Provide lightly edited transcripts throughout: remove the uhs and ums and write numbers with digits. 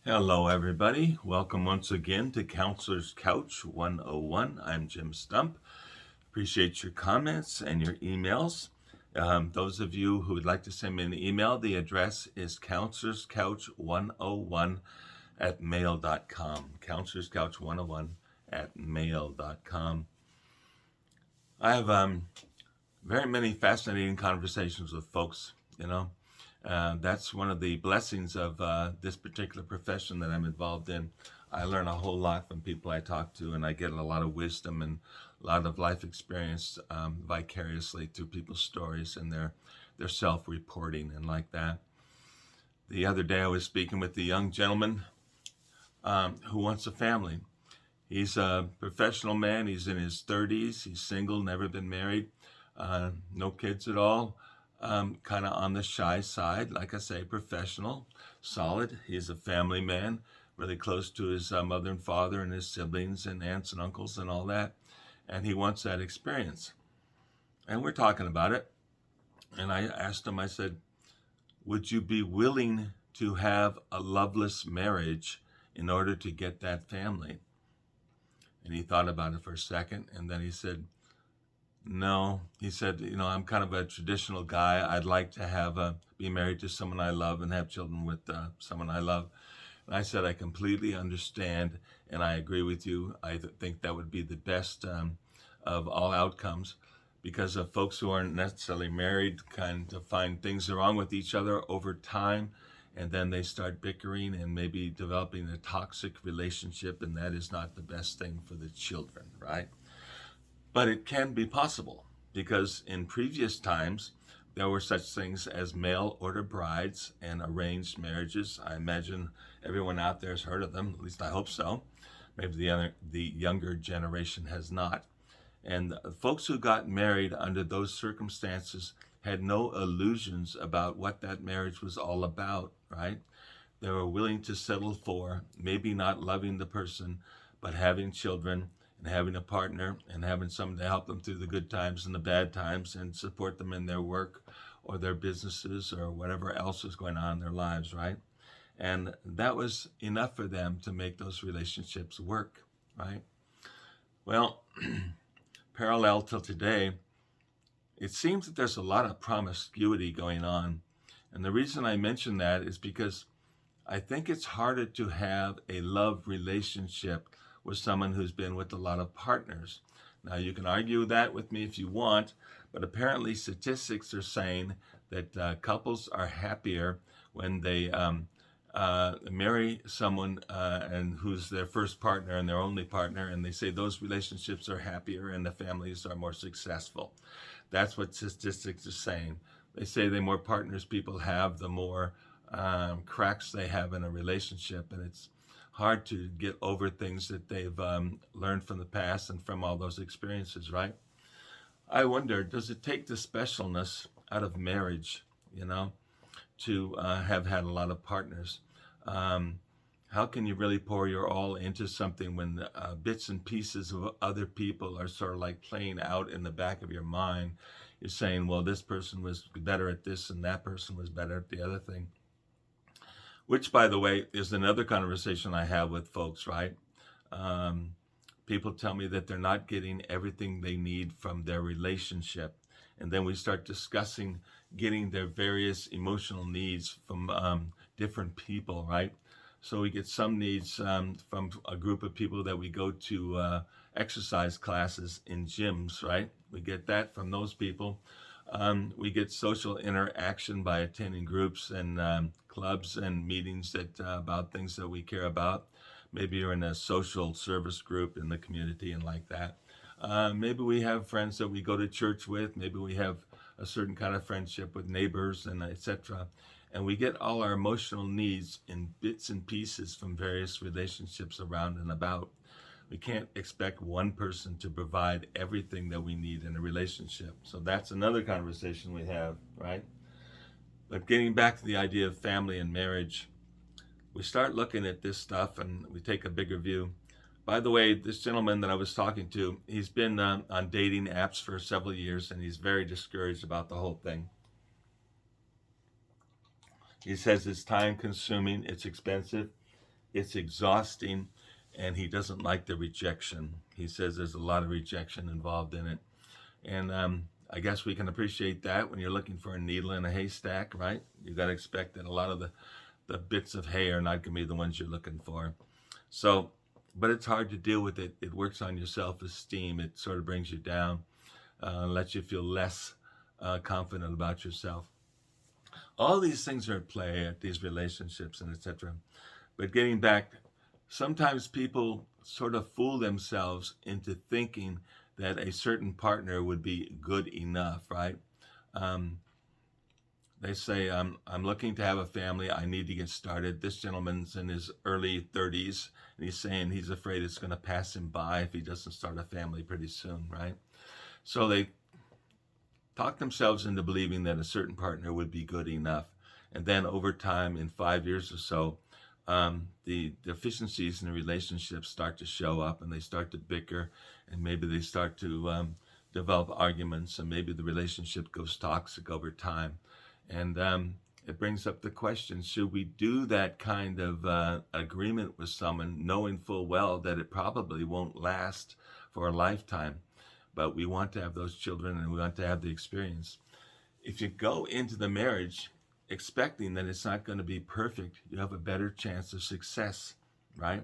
Hello, everybody. Welcome once again to Counselor's Couch 101. I'm Jim Stump. Appreciate your comments and your emails. Those of you who would like to send me an email, the address is counselorscouch101 at mail.com. Counselorscouch101 at mail.com. I have very many fascinating conversations with folks, you know. That's one of the blessings of this particular profession that I'm involved in. I learn a whole lot from people I talk to, and I get a lot of wisdom and a lot of life experience vicariously through people's stories and their self-reporting and like that. The other day I was speaking with a young gentleman who wants a family. He's a professional man. He's in his 30s. He's single, never been married, no kids at all. Kind of on the shy side, like I say, professional, solid. He's a family man, really close to his mother and father and his siblings and aunts and uncles and all that. And he wants that experience. And we're talking about it. And I asked him, I said, would you be willing to have a loveless marriage in order to get that family? And he thought about it for a second, and then he said, no. He said, I'm kind of a traditional guy. I'd like to be married to someone I love and have children with someone I love. And I said, I completely understand, and I agree with you. I think that would be the best of all outcomes, because of folks who aren't necessarily married kind of find things are wrong with each other over time, and then they start bickering and maybe developing a toxic relationship, and that is not the best thing for the children, right? But it can be possible, because in previous times, there were such things as mail order brides and arranged marriages. I imagine everyone out there has heard of them, at least I hope so. Maybe the younger generation has not. And folks who got married under those circumstances had no illusions about what that marriage was all about, right? They were willing to settle for maybe not loving the person, but having children and having a partner and having someone to help them through the good times and the bad times and support them in their work or their businesses or whatever else is going on in their lives, right? And that was enough for them to make those relationships work, right? Well, parallel till today, it seems that there's a lot of promiscuity going on. And the reason I mention that is because I think it's harder to have a love relationship with someone who's been with a lot of partners. Now, you can argue that with me if you want, but apparently statistics are saying that couples are happier when they marry someone and who's their first partner and their only partner, and they say those relationships are happier and the families are more successful. That's what statistics are saying. They say the more partners people have, the more cracks they have in a relationship, and it's hard to get over things that they've learned from the past and from all those experiences, right? I wonder, does it take the specialness out of marriage, to have had a lot of partners? How can you really pour your all into something when bits and pieces of other people are sort of like playing out in the back of your mind? You're saying, well, this person was better at this and that person was better at the other thing. Which, by the way, is another conversation I have with folks, right? People tell me that they're not getting everything they need from their relationship. And then we start discussing getting their various emotional needs from different people, right? So we get some needs from a group of people that we go to exercise classes in gyms, right? We get that from those people. We get social interaction by attending groups and clubs and meetings about things that we care about. Maybe you're in a social service group in the community and like that. Maybe we have friends that we go to church with. Maybe we have a certain kind of friendship with neighbors and etc. And we get all our emotional needs in bits and pieces from various relationships around and about. We can't expect one person to provide everything that we need in a relationship. So that's another conversation we have, right? But getting back to the idea of family and marriage, we start looking at this stuff and we take a bigger view. By the way, this gentleman that I was talking to, he's been on dating apps for several years, and he's very discouraged about the whole thing. He says it's time consuming, it's expensive, it's exhausting, and he doesn't like the rejection. He says there's a lot of rejection involved in it. And I guess we can appreciate that when you're looking for a needle in a haystack, right? You got to expect that a lot of the bits of hay are not going to be the ones you're looking for. So, but it's hard to deal with it. It works on your self-esteem. It sort of brings you down, lets you feel less confident about yourself. All these things are at play at these relationships and etc. But getting back, sometimes people sort of fool themselves into thinking that a certain partner would be good enough, right? Um, they say, I'm looking to have a family. I need to get started. This gentleman's in his early 30s, and he's saying he's afraid it's going to pass him by if he doesn't start a family pretty soon, right? So they talk themselves into believing that a certain partner would be good enough. And then over time, in 5 years or so, the deficiencies in the relationship start to show up, and they start to bicker, and maybe they start to develop arguments, and maybe the relationship goes toxic over time. And it brings up the question, should we do that kind of agreement with someone knowing full well that it probably won't last for a lifetime, but we want to have those children and we want to have the experience? If you go into the marriage expecting that it's not going to be perfect, you have a better chance of success, right?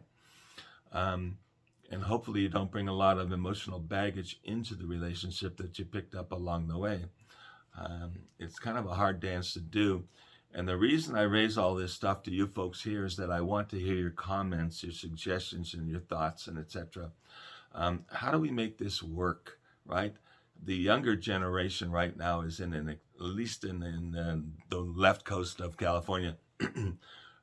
And hopefully you don't bring a lot of emotional baggage into the relationship that you picked up along the way. It's kind of a hard dance to do. And the reason I raise all this stuff to you folks here is that I want to hear your comments, your suggestions, and your thoughts, and etc. How do we make this work, right? The younger generation right now is at least in the left coast of California,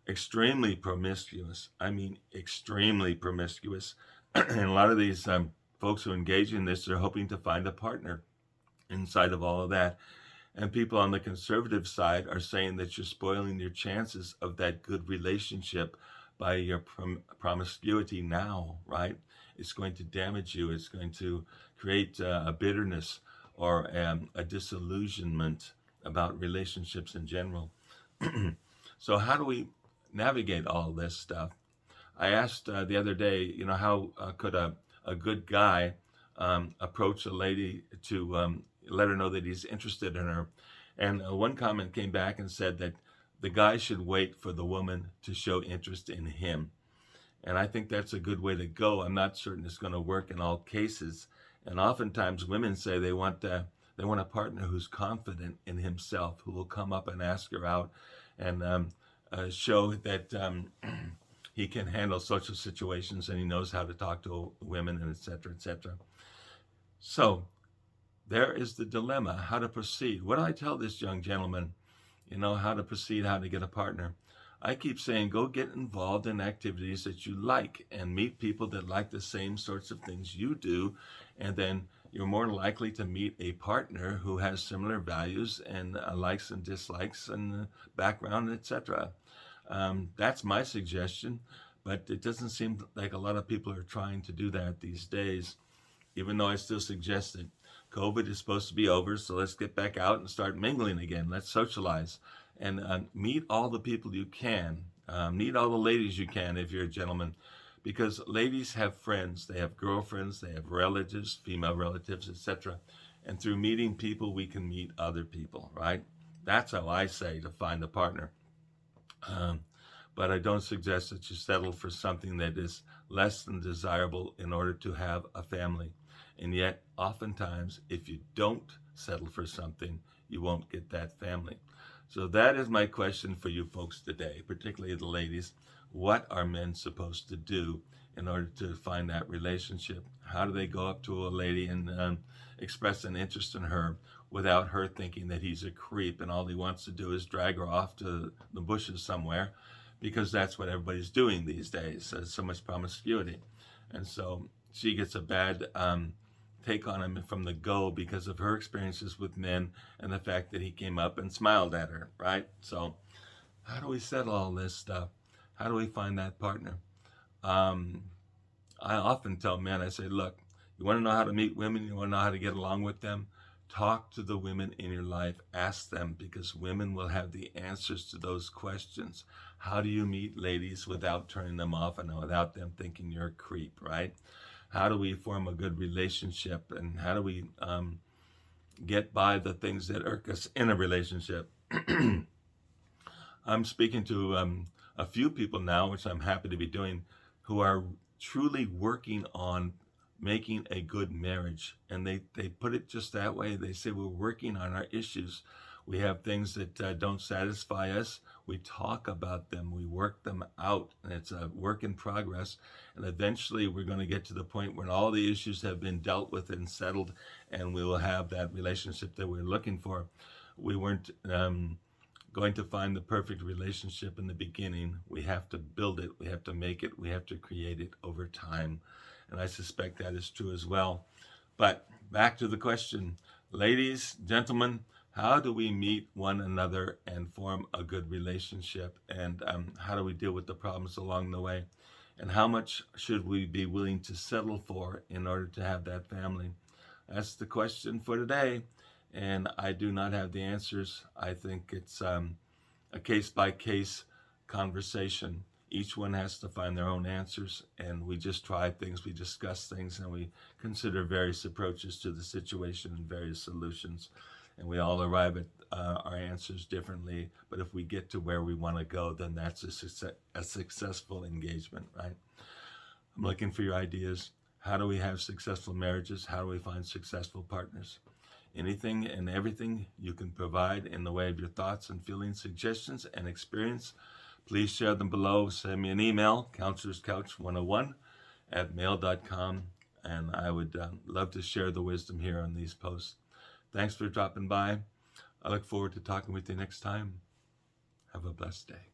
extremely promiscuous. I mean, extremely promiscuous. And a lot of these folks who engage in this are hoping to find a partner inside of all of that. And people on the conservative side are saying that you're spoiling your chances of that good relationship by your promiscuity now, right? It's going to damage you. It's going to create a bitterness or a disillusionment about relationships in general. So how do we navigate all this stuff? I asked the other day, how could a good guy approach a lady to let her know that he's interested in her? And one comment came back and said that the guy should wait for the woman to show interest in him. And I think that's a good way to go. I'm not certain it's going to work in all cases. And oftentimes women say they want a partner who's confident in himself, who will come up and ask her out and show that he can handle social situations and he knows how to talk to women, and et cetera, et cetera. So there is the dilemma, how to proceed. What do I tell this young gentleman? How to proceed, how to get a partner. I keep saying, go get involved in activities that you like and meet people that like the same sorts of things you do. And then you're more likely to meet a partner who has similar values and likes and dislikes and background, etc. That's my suggestion, but it doesn't seem like a lot of people are trying to do that these days, even though I still suggest that COVID is supposed to be over, so let's get back out and start mingling again. Let's socialize and meet all the people you can. Meet all the ladies you can if you're a gentleman, because ladies have friends, they have girlfriends, they have relatives, female relatives, etc. And through meeting people, we can meet other people, right? That's how I say to find a partner. But I don't suggest that you settle for something that is less than desirable in order to have a family. And yet, oftentimes, if you don't settle for something, you won't get that family. So that is my question for you folks today, particularly the ladies. What are men supposed to do in order to find that relationship? How do they go up to a lady and express an interest in her without her thinking that he's a creep and all he wants to do is drag her off to the bushes somewhere, because that's what everybody's doing these days. There's so much promiscuity. And so she gets a bad take on him from the go because of her experiences with men and the fact that he came up and smiled at her, right? So how do we settle all this stuff? How do we find that partner? I often tell men, I say, look, you want to know how to meet women, you want to know how to get along with them, talk to the women in your life, ask them, because women will have the answers to those questions. How do you meet ladies without turning them off and without them thinking you're a creep, right? How do we form a good relationship, and how do we get by the things that irk us in a relationship? I'm speaking to a few people now, which I'm happy to be doing, who are truly working on making a good marriage. And they put it just that way. They say, we're working on our issues. We have things that don't satisfy us. We talk about them. We work them out. And it's a work in progress. And eventually we're going to get to the point when all the issues have been dealt with and settled, and we will have that relationship that we're looking for. We weren't going to find the perfect relationship in the beginning. We have to build it. We have to make it. We have to create it over time. And I suspect that is true as well. But back to the question, ladies, gentlemen, how do we meet one another and form a good relationship? And how do we deal with the problems along the way? And how much should we be willing to settle for in order to have that family? That's the question for today. And I do not have the answers. I think it's a case-by-case conversation. Each one has to find their own answers, and we just try things, we discuss things, and we consider various approaches to the situation and various solutions. And we all arrive at our answers differently, but if we get to where we want to go, then that's a successful engagement, right? I'm looking for your ideas. How do we have successful marriages? How do we find successful partners? Anything and everything you can provide in the way of your thoughts and feelings, suggestions, and experience, please share them below. Send me an email, counselorscouch101@mail.com, and I would love to share the wisdom here on these posts. Thanks for dropping by. I look forward to talking with you next time. Have a blessed day.